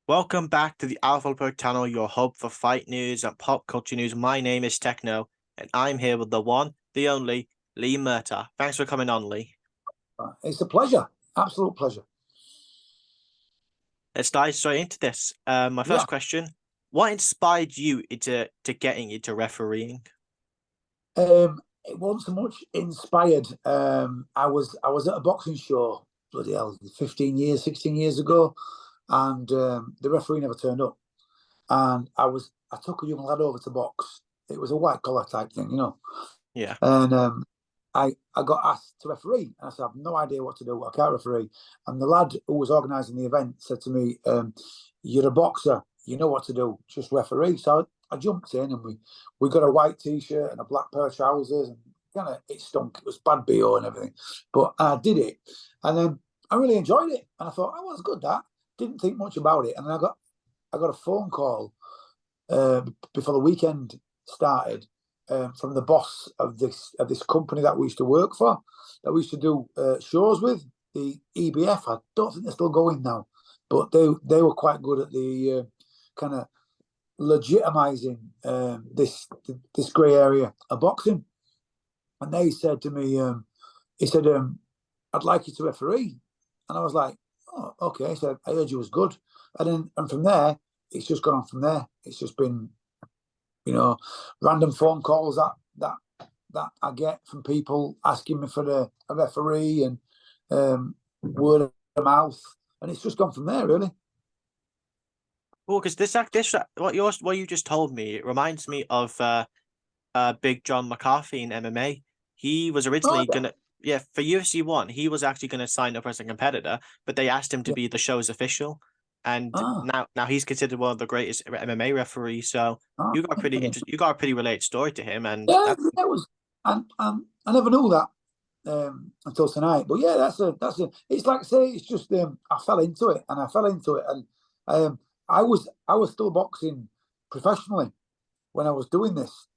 Welcome back to the Alpha Pro channel, your hub for fight news and pop culture news. My name is Techno, and I'm here with the one, the only, Lee Murtagh. Thanks for coming on, Lee. It's a pleasure. Absolute pleasure. Let's dive straight into this. My first question, what inspired you into getting into refereeing? It wasn't so much inspired. I was at a boxing show, bloody hell, 15 years, 16 years ago, and the referee never turned up. And I took a young lad over to box. It was a white collar type thing, you know. Yeah. And I got asked to referee, and I said, I have no idea what to do. I can't referee. And the lad who was organising the event said to me, "You're a boxer. You know what to do. Just referee." So I jumped in, and we got a white t-shirt and a black pair of trousers, and kind of it stunk. It was bad BO and everything, but I did it, and then I really enjoyed it. And I thought, "Oh, was good." That didn't think much about it, and then I got a phone call before the weekend started. From the boss of this company that we used to work for, that we used to do shows with, the EBF. I don't think they're still going now, but they were quite good at the kind of legitimizing this grey area of boxing. And they said to me, he said, "I'd like you to referee," and I was like, "Oh, okay." He said, "I heard you was good," and from there, it's just gone on from there. It's just been, random phone calls that I get from people asking me for a referee, and word of mouth, and it's just gone from there, really. Well, because this what you just told me, it reminds me of Big John McCarthy in MMA. He was originally for UFC 1, he was actually gonna sign up as a competitor, but they asked him to be the show's official. And now he's considered one of the greatest MMA referees. So you got a pretty related story to him, and that was. And I never knew that until tonight. But yeah, that's a. It's like I say, it's just I fell into it, and I was still boxing professionally when I was doing this,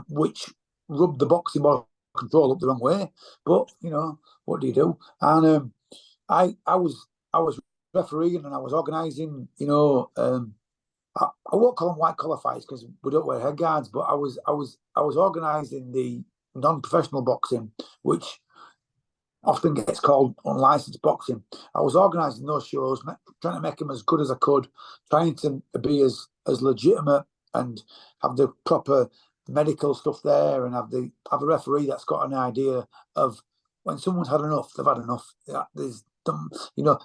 which rubbed the boxing ball control up the wrong way. But what do you do? And I was refereeing, and I was organising. I won't call them white collar fights because we don't wear head guards, but I was organising the non-professional boxing, which often gets called unlicensed boxing. I was organising those shows, trying to make them as good as I could, trying to be as legitimate and have the proper medical stuff there, and have a referee that's got an idea of when someone's had enough, they've had enough. There's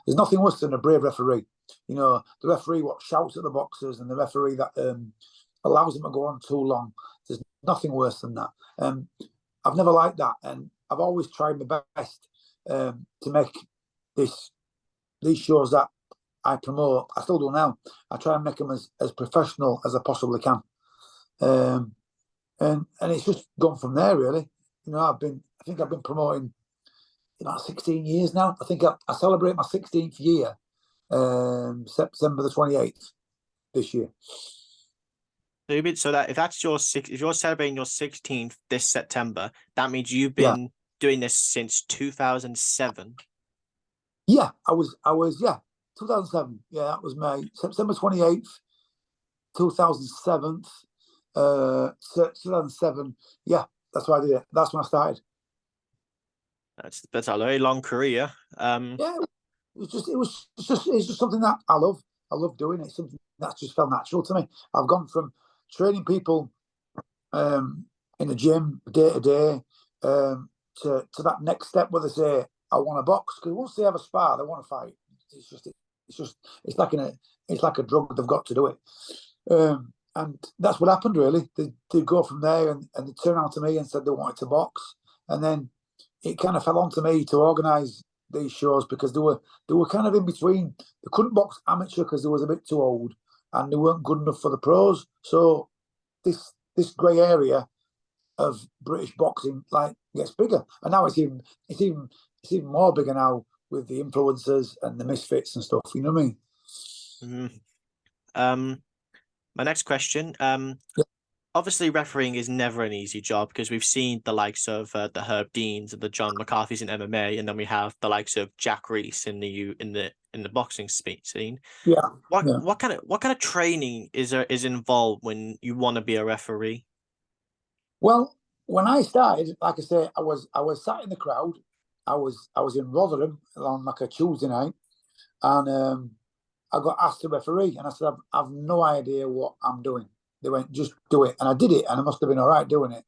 nothing worse than a brave referee. The referee what shouts at the boxers, and the referee that allows them to go on too long. There's nothing worse than that. I've never liked that, and I've always tried my best to make these shows that I promote. I still do now. I try and make them as professional as I possibly can, and it's just gone from there, really. I think I've been promoting about 16 years now. I think I celebrate my 16th year. September the 28th this year. So that if you're celebrating your 16th this September, that means you've been doing this since 2007. Yeah, I was 2007. Yeah, that was my September 28th, 2007. 2007. Yeah, that's why I did it. That's when I started. That's a very long career. Yeah. It's just something that I love. I love doing it. Something that's just felt natural to me. I've gone from training people in the gym day to day to that next step where they say, "I want to box," because once they have a spar, they want to fight. It's like a drug. They've got to do it, and that's what happened. Really, they go from there, and they turned around to me and said they wanted to box, and then it kind of fell onto me to organise these shows, because they were kind of in between. They couldn't box amateur because they was a bit too old, and they weren't good enough for the pros. So this grey area of British boxing gets bigger, and now it's even more bigger now with the influencers and the misfits and stuff. You know what I mean? Mm-hmm. My next question. obviously refereeing is never an easy job because we've seen the likes of the Herb Deans and the John McCarthy's in MMA, and then we have the likes of Jack Reese in the boxing scene. Yeah, What yeah. what kind of training is involved when you want to be a referee? Well, when I started, like I say, I was sat in the crowd. I was in Rotherham on like a Tuesday night, and I got asked to referee, and I said, I've no idea what I'm doing. They went, just do it, and I did it, and I must have been all right doing it.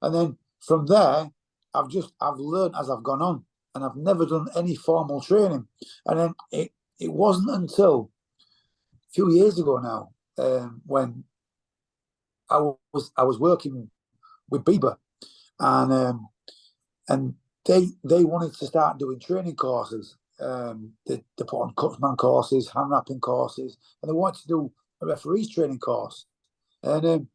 And then from there, I've learned as I've gone on, and I've never done any formal training. And then it wasn't until a few years ago now, when I was working with Bieber, and they wanted to start doing training courses. They put on cutsman courses, hand wrapping courses, and they wanted to do a referees training course. And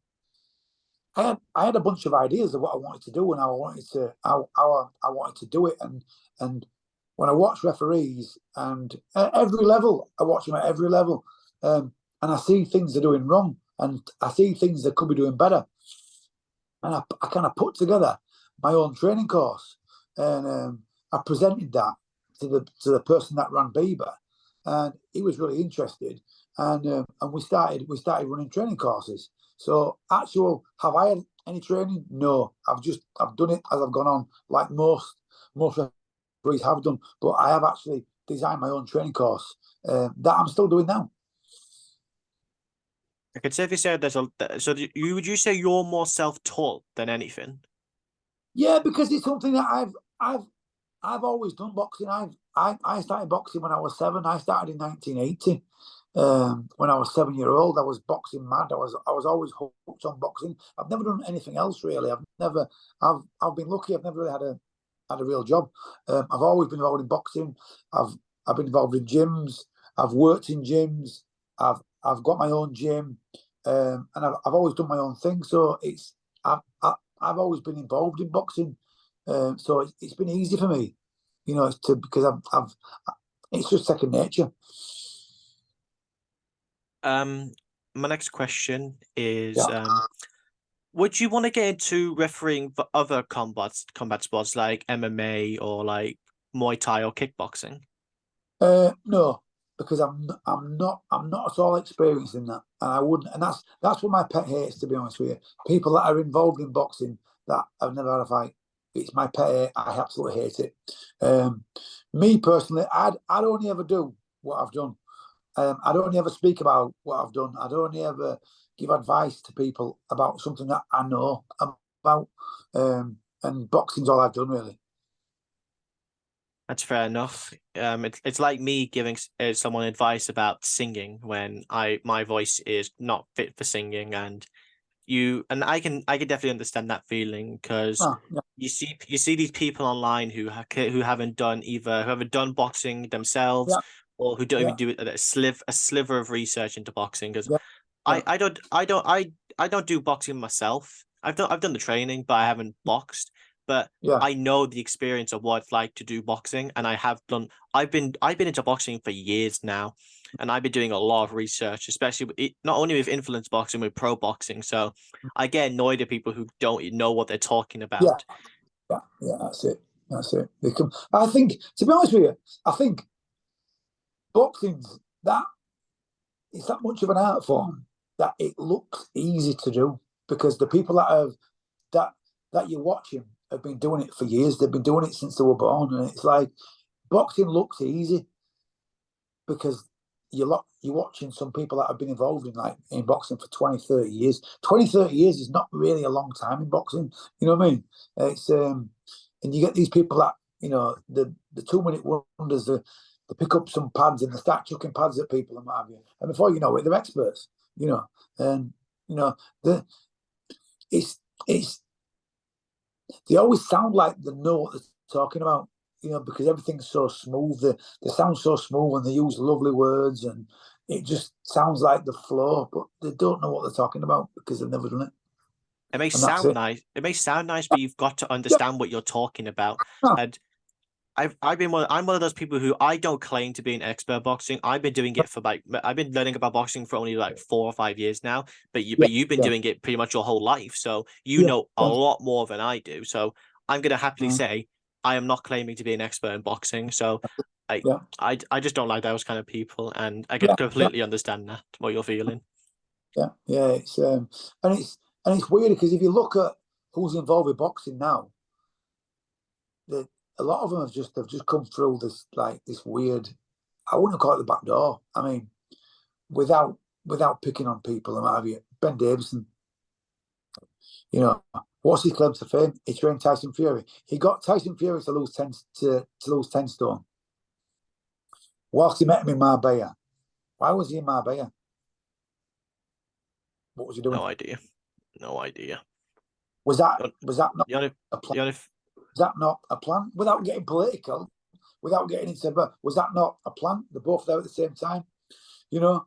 I had a bunch of ideas of what I wanted to do and how I wanted to do it. And when I watch referees, and at every level, I watch them at every level, and I see things they're doing wrong, and I see things they could be doing better. And I kind of put together my own training course, and I presented that to the person that ran Bieber, and he was really interested, and we started running training courses. So, have I had any training? No, I've done it as I've gone on, like most referees have done. But I have actually designed my own training course that I'm still doing now. I could safely say would you say you're more self-taught than anything? Yeah, because it's something that I've always done boxing. I started boxing when I was 7. I started in 1980. When I was 7 year old, I was boxing mad. I was always hooked on boxing. I've never done anything else really. I've been lucky. I've never really had a real job. I've always been involved in boxing. I've been involved in gyms. I've worked in gyms. I've got my own gym, and I've always done my own thing. So I've always been involved in boxing. So it's been easy for me, because it's just second nature. My next question is, Yeah. would you want to get into refereeing for other combat sports like MMA or like Muay Thai or kickboxing? No, because I'm not at all experienced in that, and I wouldn't. And that's what my pet hates, to be honest with you. People that are involved in boxing that have never had a fight. It's my pet hate. I absolutely hate it. Me personally, I'd only ever do what I've done. I'd only ever speak about what I've done. I'd only ever give advice to people about something that I know about. And boxing's all I've done, really. That's fair enough. It's like me giving someone advice about singing when my voice is not fit for singing, and I can definitely understand that feeling because Ah, yeah, you see these people online who haven't done boxing themselves yeah, or who don't even yeah, do it a sliver of research into boxing because yeah, yeah, I don't do boxing myself. I've done the training, but I haven't boxed. But yeah, I know the experience of what it's like to do boxing, and I've been into boxing for years now, and I've been doing a lot of research, especially not only with influence boxing, with pro boxing. So I get annoyed at people who don't know what they're talking yeah, about. yeah, yeah. That's it. That's it. I think, to be honest with you, I think boxing's that it's that much of an art form that it looks easy to do because the people that that you're watching have been doing it for years. They've been doing it since they were born, and it's like boxing looks easy because you're watching some people that have been involved in boxing for 20, 30 years. 20, 30 years is not really a long time in boxing. You know what I mean? It's and you get these people that, the 2 minute wonders, they pick up some pads and they start chucking pads at people and what have you. And before you know it, they're experts, And the it's they always sound like they know what they're talking about, because everything's so smooth. They sound so smooth and they use lovely words and it just sounds like the flow, but they don't know what they're talking about because they've never done it. It may And that's sound it. nice. It may sound nice, but you've got to Yeah. understand what you're talking about. Ah, And I'm one of those people who I don't claim to be an expert at boxing. I've been doing it for I've been learning about boxing for only like 4 or 5 years now. But Yeah, you've been yeah, doing it pretty much your whole life, so you yeah, know a yeah. lot more than I do. So I'm gonna happily say I am not claiming to be an expert in boxing. So I Yeah, I just don't like those kind of people, and I can yeah, yeah, completely understand that what you're feeling. yeah, yeah. And it's weird because if you look at who's involved with boxing now, the a lot of them have just come through this like this weird. I wouldn't call it the back door. I mean, without without picking on people and what have you. Ben Davison, you know, what's his claim to fame? He trained Tyson Fury. He got Tyson Fury to lose 10 stone. Whilst he met him in Marbella. Why was he in Marbella? What was he doing? No idea. No idea. Was that The was that not the only a plan? the only Was that not a plan? Without getting political, without getting into, but was that not a plan? They're both there at the same time. You know,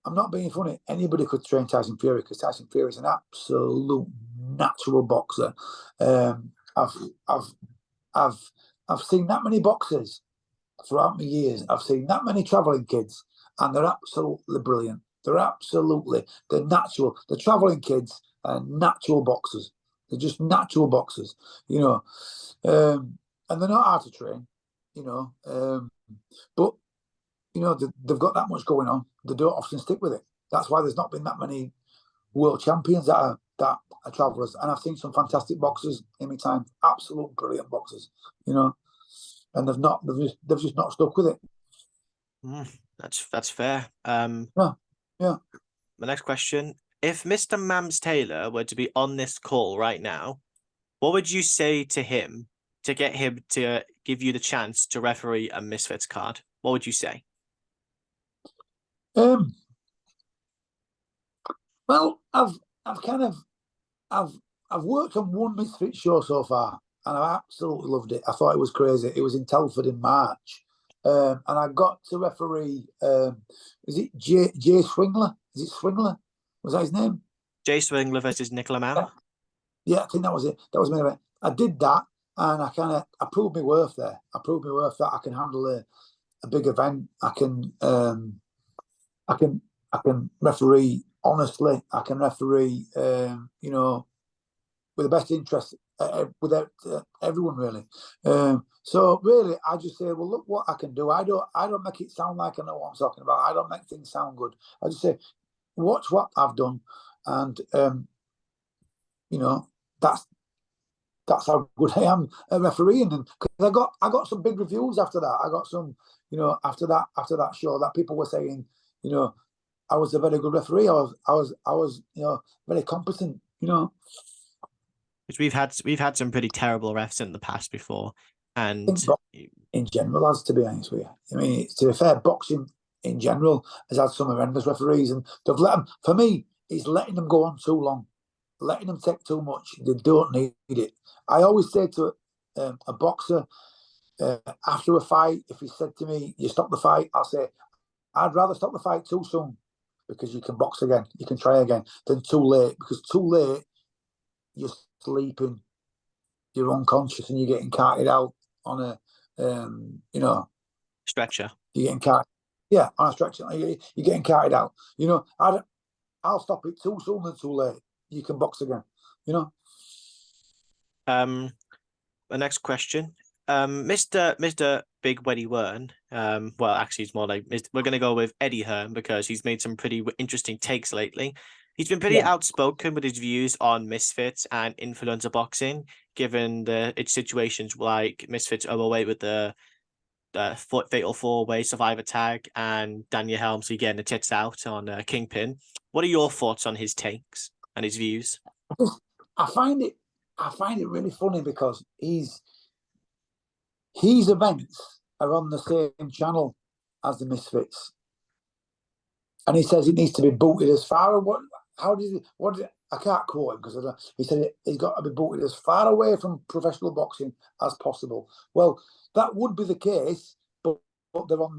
I'm not being funny. Anybody could train Tyson Fury because Tyson Fury is an absolute natural boxer. Um, I've I've I've I've seen that many boxers throughout my years. I've seen that many traveling kids, and they're absolutely brilliant. They're natural. The traveling kids are natural boxers. They're just natural boxers, you know. And they're not hard to train, you know. But they've got that much going on. They don't often stick with it. That's why there's not been that many world champions that are travellers. And I've seen some fantastic boxers in my time, absolute brilliant boxers, you know. And they've just not stuck with it. that's fair. Yeah, yeah. The next question: if Mr. Mams Taylor were to be on this call right now, what would you say to him to get him to give you the chance to referee a Misfits card? What would you say? Um, well, I've kind of I've I've worked on one Misfit show so far, and I absolutely loved it. I thought it was crazy. It was in Telford in March, and I got to referee. Is it Jay Swingler? Is it Swingler? Was that his name? Jay Swingler versus Nick Lamau. Yeah, I think that was it. That was my event. I did that, and I proved my worth there. I proved my worth that I can handle a big event. I can I can referee honestly. I can referee, with the best interest without everyone really. So really, I just say, well, look what I can do. I don't make it sound like I know what I'm talking about. I don't make things sound good. I just say, watch what I've done, and you know that's how good I am at refereeing. And because I got some big reviews after that. I got some, after that show that people were saying, you know, I was a very good referee. I was very competent. Because we've had some pretty terrible refs in the past before, and think in general, as to be honest with you, I mean, to be fair, boxing in general has had some horrendous referees, and they've let them. For me, it's letting them go on too long, letting them take too much. They don't need it. I always say to a boxer after a fight, if he said to me, "You stop the fight," I'll say, "I'd rather stop the fight too soon because you can box again, you can try again, than too late because too late you're sleeping, you're unconscious, and you're getting carted out on a, stretcher. you're getting carted, yeah, on a stretcher. You're getting carted out. I'll stop it too soon than too late. You can box again. You know. The next question. Mr. Big Weddy Wern. Well, actually, it's more like we're going to go with Eddie Hearn because he's made some pretty interesting takes lately. He's been pretty outspoken with his views on Misfits and influencer boxing, given its situations like Misfits overweight with the Fatal 4-Way Survivor tag and Daniel Helmsley getting the tits out on Kingpin. What are your thoughts on his takes and his views? I find it really funny because his events are on the same channel as the Misfits, and he says it needs to be booted as far. I can't quote him because he said he's got to be booted as far away from professional boxing as possible. Well, that would be the case, but they're on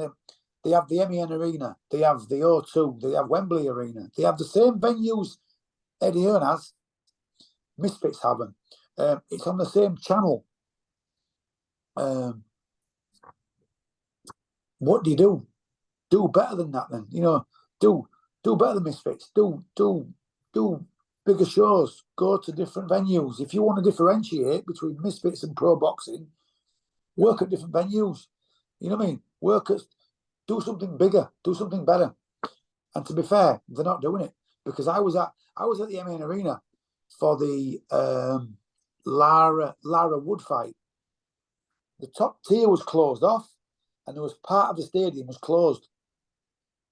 they have the MEN Arena, they have the O2, they have Wembley Arena, they have the same venues Eddie Hearn has. Misfits have them. It's on the same channel. Um, what do you do? Do better than that, then. Do better than Misfits. Do bigger shows. Go to different venues. If you want to differentiate between Misfits and pro boxing, work at different venues. You know what I mean? Do something bigger. Do something better. And to be fair, they're not doing it, because I was at the MN Arena for the Lara Wood fight. The top tier was closed off, and there was part of the stadium was closed.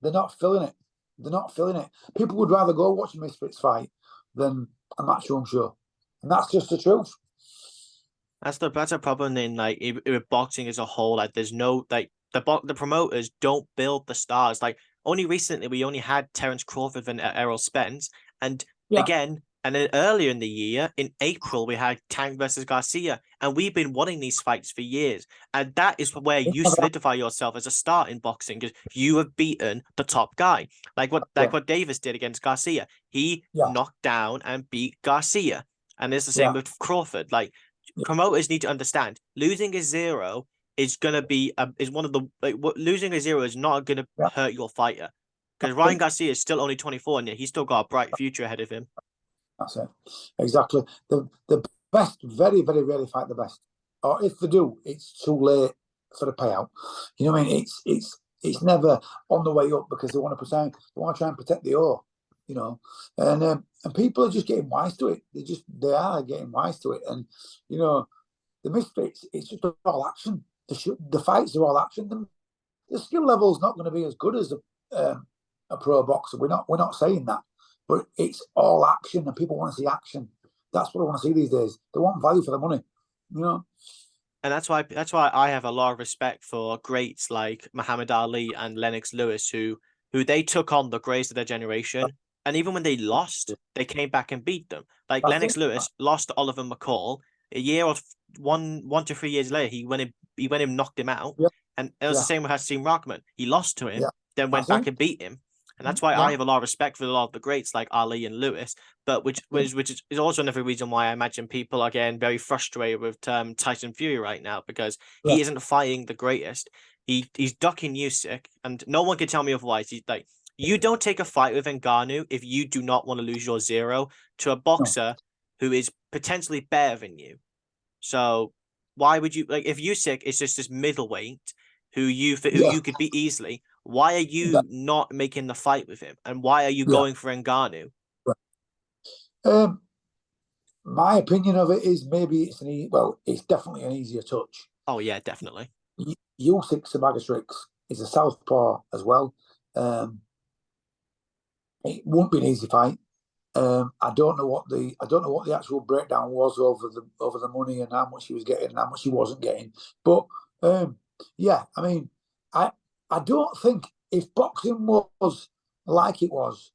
They're not filling it. They're not filling it. People would rather go watch a Misfits fight than a matchroom show, and that's just the truth. That's a problem in with boxing as a whole. Like, there's no the promoters don't build the stars. Like, only recently we only had Terence Crawford and Errol Spence, and again. And then earlier in the year, in April, we had Tank versus Garcia, and we've been wanting these fights for years. And that is where you solidify yourself as a star in boxing, because you have beaten the top guy, like what Davis did against Garcia. He knocked down and beat Garcia, and it's the same with Crawford. Like, promoters need to understand, losing a zero is gonna be is one of the losing a zero is not gonna hurt your fighter, because Ryan Garcia is still only 24, and he's still got a bright future ahead of him. That's it. Exactly. The best very, very rarely fight the best. Or if they do, it's too late for the payout. You know what I mean? It's never on the way up, because they want to try and protect the ore, you know. And people are just getting wise to it. They are getting wise to it. And you know, the Misfits, it's just all action. The fights are all action. The skill level is not going to be as good as a pro boxer. We're not saying that. But it's all action, and people want to see action. That's what I want to see these days. They want value for the money, you know. And that's why I have a lot of respect for greats like Muhammad Ali and Lennox Lewis, who they took on the greatest of their generation. And even when they lost, they came back and beat them. Like, Lennox Lewis lost to Oliver McCall. A year or 1 to 3 years later, he went and knocked him out. And it was the same with Hasim Rahman. He lost to him, then went back and beat him. And that's why I have a lot of respect for a lot of the greats like Ali and Lewis, but which is also another reason why I imagine people are getting very frustrated with Tyson Fury right now, because he isn't fighting the greatest. He's ducking Usyk, and no one can tell me otherwise. He's like, you don't take a fight with Ngannou if you do not want to lose your zero to a boxer who is potentially better than you. So why would you, like, if Usyk is just this middleweight who you could beat easily? Why are you not making the fight with him? And why are you going for Ngannou? My opinion of it is maybe it's definitely an easier touch. Oh yeah, definitely. Usyk's a bag of tricks. He's a southpaw as well. It won't be an easy fight. I don't know what the actual breakdown was over the money and how much he was getting and how much he wasn't getting. But I mean, I don't think, if boxing was like it was,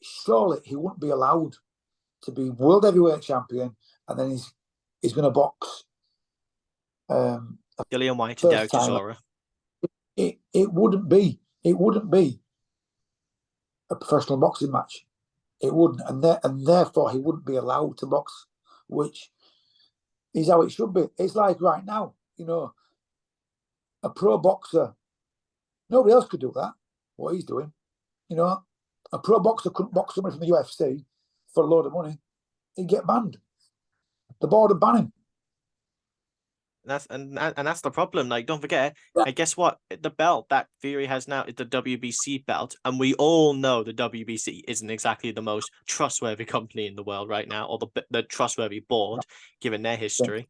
surely he wouldn't be allowed to be world heavyweight champion, and then he's going to box Dillian White and Derek Chisora. It wouldn't be a professional boxing match. It wouldn't, and therefore he wouldn't be allowed to box, which is how it should be. It's like right now, you know, a pro boxer. Nobody else could do that, what he's doing. You know, a pro boxer couldn't box somebody from the UFC for a load of money. He'd get banned. The board would ban him. That's the problem. Like, don't forget, and guess what? The belt that Fury has now is the WBC belt, and we all know the WBC isn't exactly the most trustworthy company in the world right now, or the trustworthy board, given their history.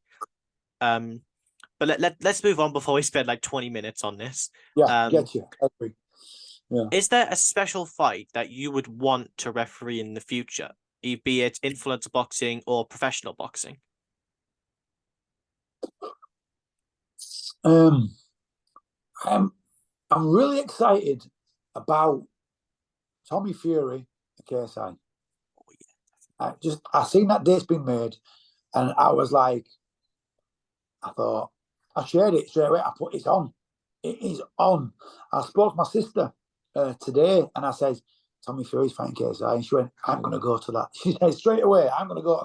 But let's move on before we spend like 20 minutes on this. Get you. I agree. Yeah. Is there a special fight that you would want to referee in the future, be it influencer boxing or professional boxing? I'm really excited about Tommy Fury at KSI. I seen that date's been made, and I was like, I thought, I shared it straight away. I put it on. It is on. I spoke to my sister today, and I said, Tommy Fury's fighting KSI, and she went, I'm going to go to that. She said straight away, I'm going to go to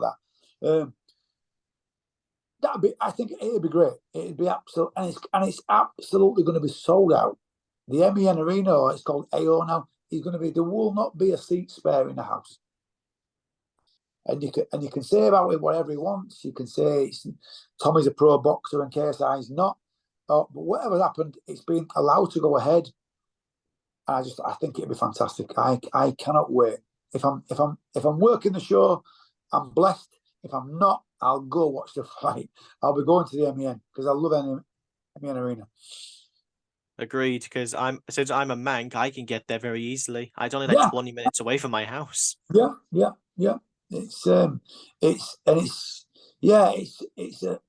that. that'd be. I think it'd be great. It'd be absolute, and it's absolutely going to be sold out. The MEN Arena, or it's called AO now, is going to be. There will not be a seat spare in the house, and you can say about it whatever he wants. You can say Tommy's a pro boxer and KSI's not. But whatever happened, it's been allowed to go ahead. I think it'd be fantastic. I cannot wait. If I'm working the show, I'm blessed. If I'm not, I'll go watch the fight. I'll be going to the MEN because I love MEN Arena. Agreed, because since I'm a Manc, I can get there very easily. It's only like 20 minutes away from my house. Yeah. It's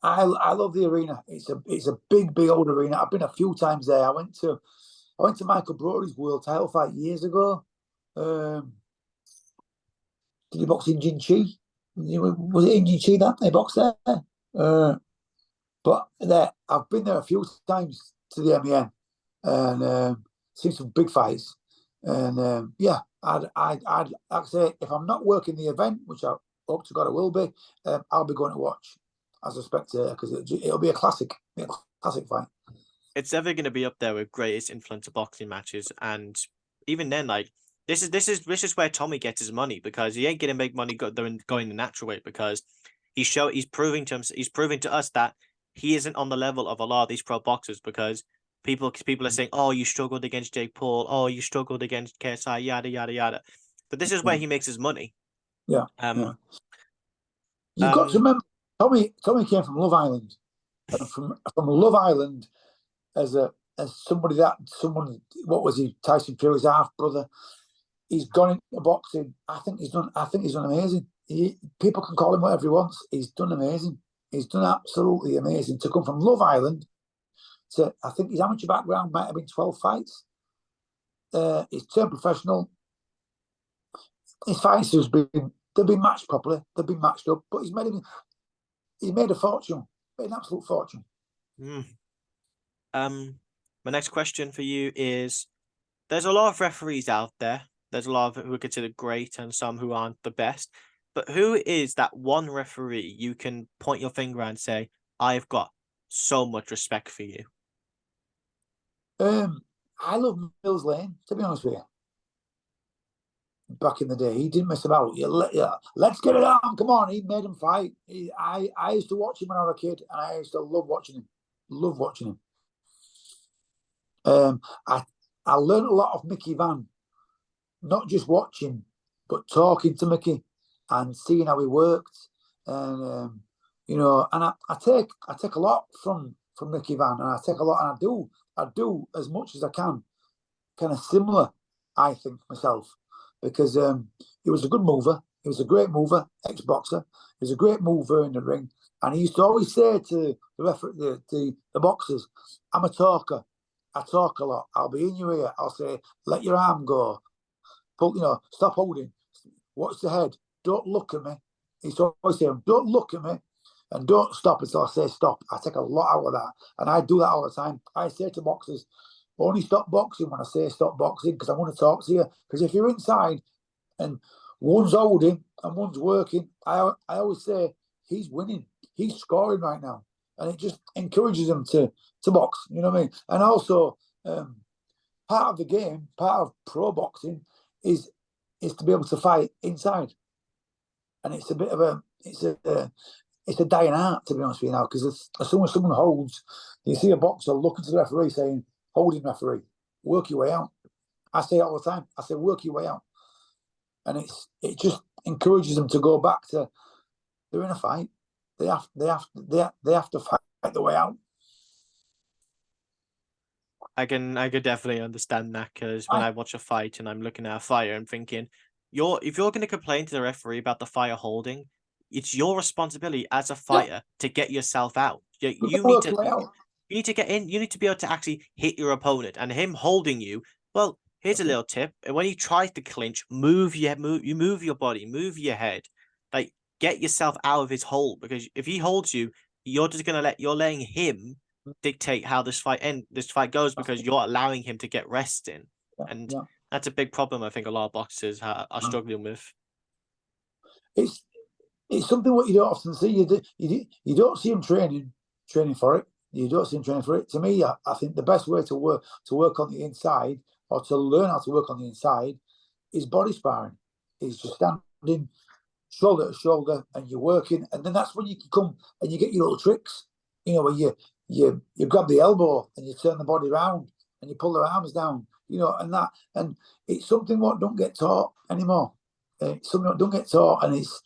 I love the arena. It's a big old arena. I've been a few times there. I went to Michael Brody's world title fight years ago. Did he box in Jinchi? Was it in Jinchi that they boxed there? But I've been there a few times to the MEN and seen some big fights. And I'd say if I'm not working the event, which I hope to God I will be, I'll be going to watch as a spectator because it'll be a classic fight. It's definitely going to be up there with greatest influencer boxing matches, and even then, like this is where Tommy gets his money, because he ain't going to make money going the natural way, because he's proving to us that he isn't on the level of a lot of these pro boxers, because people are saying, oh, you struggled against Jake Paul, oh, you struggled against KSI, yada yada yada. But this is where he makes his money. Yeah. You've got to remember, Tommy came from Love Island, and from Love Island as someone, what was he? Tyson Fury's half brother. He's gone into boxing. I think he's done amazing. People can call him whatever he wants. He's done amazing. He's done absolutely amazing to come from Love Island. So I think his amateur background might have been 12 fights. He's turned professional. His fights they've been matched properly. They've been matched up, but he's made a fortune, made an absolute fortune. My next question for you is: there's a lot of referees out there. There's a lot of who are considered great and some who aren't the best. But who is that one referee you can point your finger and say, I've got so much respect for you? I love Mills Lane, to be honest with you. Back in the day, he didn't mess about. Let's get it on. Come on, he made him fight. I used to watch him when I was a kid, and I used to love watching him. I learned a lot of Mickey Van, not just watching, but talking to Mickey and seeing how he worked. And and I take a lot from Mickey Van, and I take a lot, and I do as much as I can, kind of similar, I think, myself, because he was a good mover. He was a great mover, ex-boxer. He was a great mover in the ring, and he used to always say to the boxers, "I'm a talker. I talk a lot. I'll be in your ear. I'll say, let your arm go. Stop holding. Watch the head. Don't look at me." He's always saying, "Don't look at me, and don't stop until I say stop." I take a lot out of that, and I do that all the time. I say to boxers, only stop boxing when I say stop boxing, because I want to talk to you. Because if you're inside and one's holding and one's working, I always say, he's winning. He's scoring right now. And it just encourages them to box, you know what I mean? And also, part of the game, part of pro boxing is to be able to fight inside. And it's a bit of it's a dying art, to be honest with you now, because as soon as someone holds, you see a boxer looking to the referee saying, holding referee, work your way out. I say it all the time. I say, work your way out. And it just encourages them to go back to, they're in a fight. They have to fight the way out. I could definitely understand that, because when I watch a fight and I'm looking at a fighter, I'm thinking, if you're going to complain to the referee about the fighter holding, it's your responsibility as a fighter to get yourself out. You need to get in. You need to be able to actually hit your opponent, and him holding you. Well, here's a little tip: when he tries to clinch, move your body, move your head, like get yourself out of his hold, because if he holds you, you're letting him dictate how this fight goes, because you're allowing him to get rest in, and that's a big problem I think a lot of boxers are struggling with. it's something what you don't often see. You don't see him training for it. You don't see him training for it. To me, I think the best way to work on the inside, or to learn how to work on the inside, is body sparring. Is just standing shoulder to shoulder and you're working, and then that's when you can come and you get your little tricks. You know, where you grab the elbow and you turn the body around and you pull their arms down. You know, and it's something what don't get taught anymore. It's something that don't get taught, and it's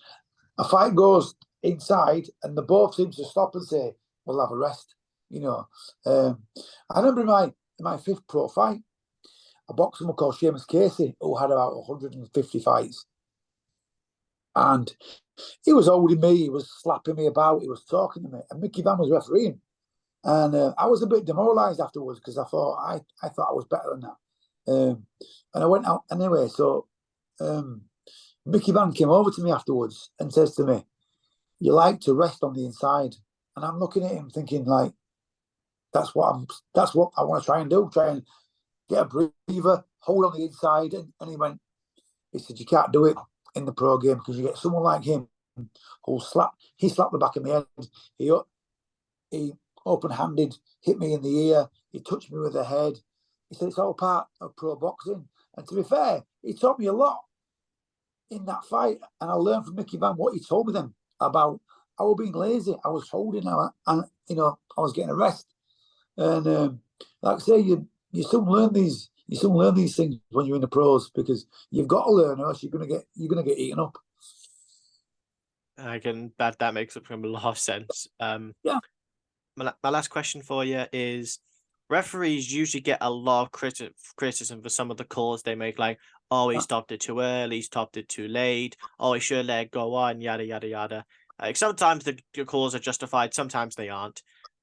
a fight goes inside, and the both seems to stop and say, "We'll have a rest." You know, I remember in my fifth pro fight, a boxer called Seamus Casey, who had about 150 fights, and he was holding me, he was slapping me about, he was talking to me, and Mickey Van was refereeing. And I was a bit demoralised afterwards because I thought I thought I was better than that. And I went out anyway. So Mickey Van came over to me afterwards and says to me, "You like to rest on the inside." And I'm looking at him thinking, like, that's what I want to try and do. Try and get a breather, hold on the inside. And he said, "You can't do it in the pro game because you get someone like him who'll he slapped the back of my head. He open-handed hit me in the ear. He touched me with the head." He said, "It's all part of pro boxing." And to be fair, he taught me a lot in that fight. And I learned from Mickey Van what he told me then about I was being lazy. I was holding, and I was getting a rest. And like I say, you soon learn these. You soon learn these things when you're in the pros because you've got to learn, or else you're gonna get eaten up. I can that makes a lot of sense. Yeah. My last question for you is: referees usually get a lot of criticism for some of the calls they make, like, "Oh, he stopped it too early, he stopped it too late. Oh, he should have let it go on, yada yada yada." Like sometimes the calls are justified, sometimes they aren't.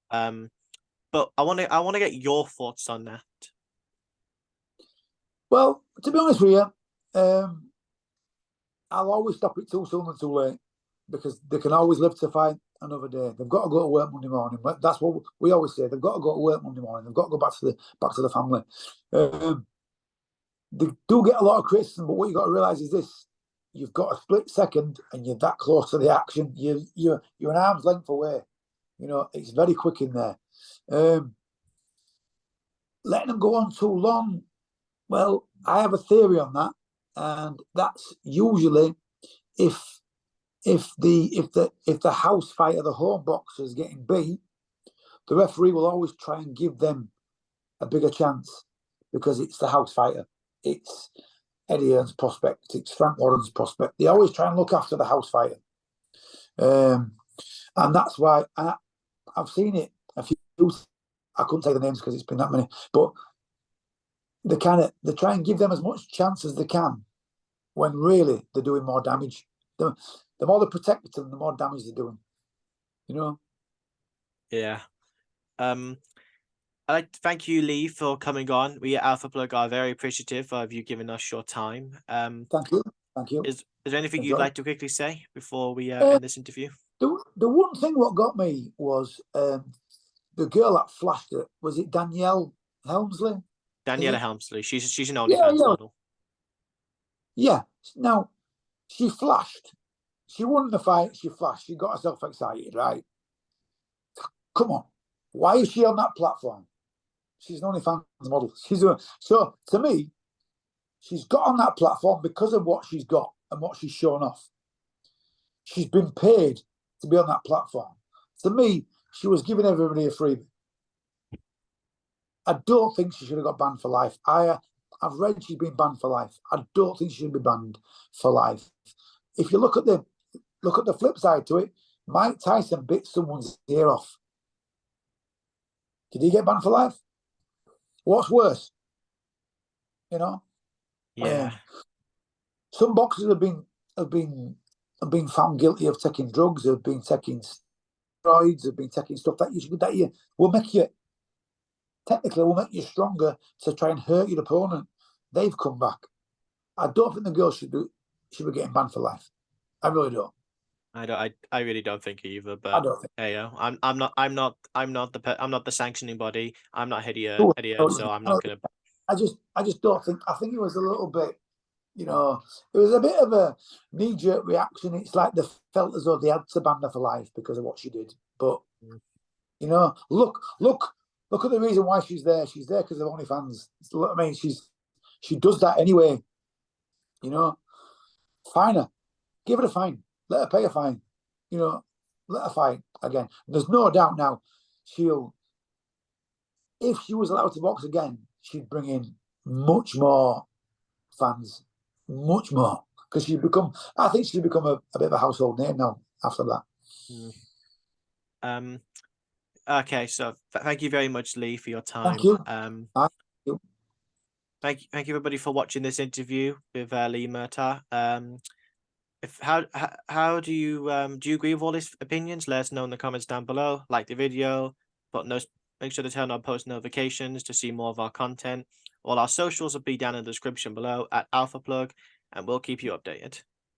But I want to get your thoughts on that. Well, to be honest with you, I'll always stop it too soon and too late because they can always live to fight another day. They've got to go to work Monday morning. That's what we always say. They've got to go to work Monday morning. They've got to go back to the family. They do get a lot of criticism, but what you got to realise is this: you've got a split second, and you're that close to the action. You're an arm's length away. You know, it's very quick in there. Letting them go on too long. Well, I have a theory on that, and that's usually if the house fighter, the home boxer, is getting beat, the referee will always try and give them a bigger chance because it's the house fighter. It's Eddie Hearn's prospect. It's Frank Warren's prospect. They always try and look after the house fighter, and that's why I've seen it a few. I couldn't say the names because it's been that many, but they try and give them as much chance as they can when really they're doing more damage. The more they protect them, the more damage they're doing. You know? Yeah. I'd like to thank you, Lee, for coming on. We at Alpha Plug are very appreciative of you giving us your time. Thank you. Thank you. Is there anything you'd like to quickly say before we end this interview? The one thing what got me was the girl that flashed it. Was it Danielle Helmsley? Daniela Helmsley. She's an OnlyFans model. Yeah. Now, she flashed. She won the fight. She flashed. She got herself excited, right? Come on. Why is she on that platform? She's an OnlyFans model. So to me, she's got on that platform because of what she's got and what she's shown off. She's been paid to be on that platform. To me, she was giving everybody a freebie. I don't think she should have got banned for life. I've read she's been banned for life. I don't think she should be banned for life. If you look at the flip side to it, Mike Tyson bit someone's ear off. Did he get banned for life? What's worse? You know? Yeah. Some boxers have been found guilty of taking drugs, have been taking steroids, have been taking stuff that will make you stronger to try and hurt your opponent. They've come back. I don't think the girl should be getting banned for life. I really don't. I really don't think either. But I don't think. hey, I'm not the sanctioning body. I'm not Eddie Oh, Hearn, so I'm not gonna. I just don't think. I think it was a little bit. You know, it was a bit of a knee-jerk reaction. It's like they felt as though they had to ban her for life because of what she did. But Mm. you know, look at the reason why she's there. She's there because of OnlyFans. I mean, she does that anyway. You know, fine her, give her a fine, let her pay a fine. You know, let her fight again. There's no doubt now. She'll, if she was allowed to box again, she'd bring in much more fans, much more, because she'd become. I think she'd become a bit of a household name now after that. Mm. Okay, so thank you very much, Lee, for your Thank time. you. Thank you. Thank you everybody for watching this interview with Lee Murtagh. If how do you agree with all his opinions? Let us know in the comments down below. Like the video, make sure to turn on post notifications to see more of our content. All our socials will be down in the description below at Alpha Plug, and we'll keep you updated.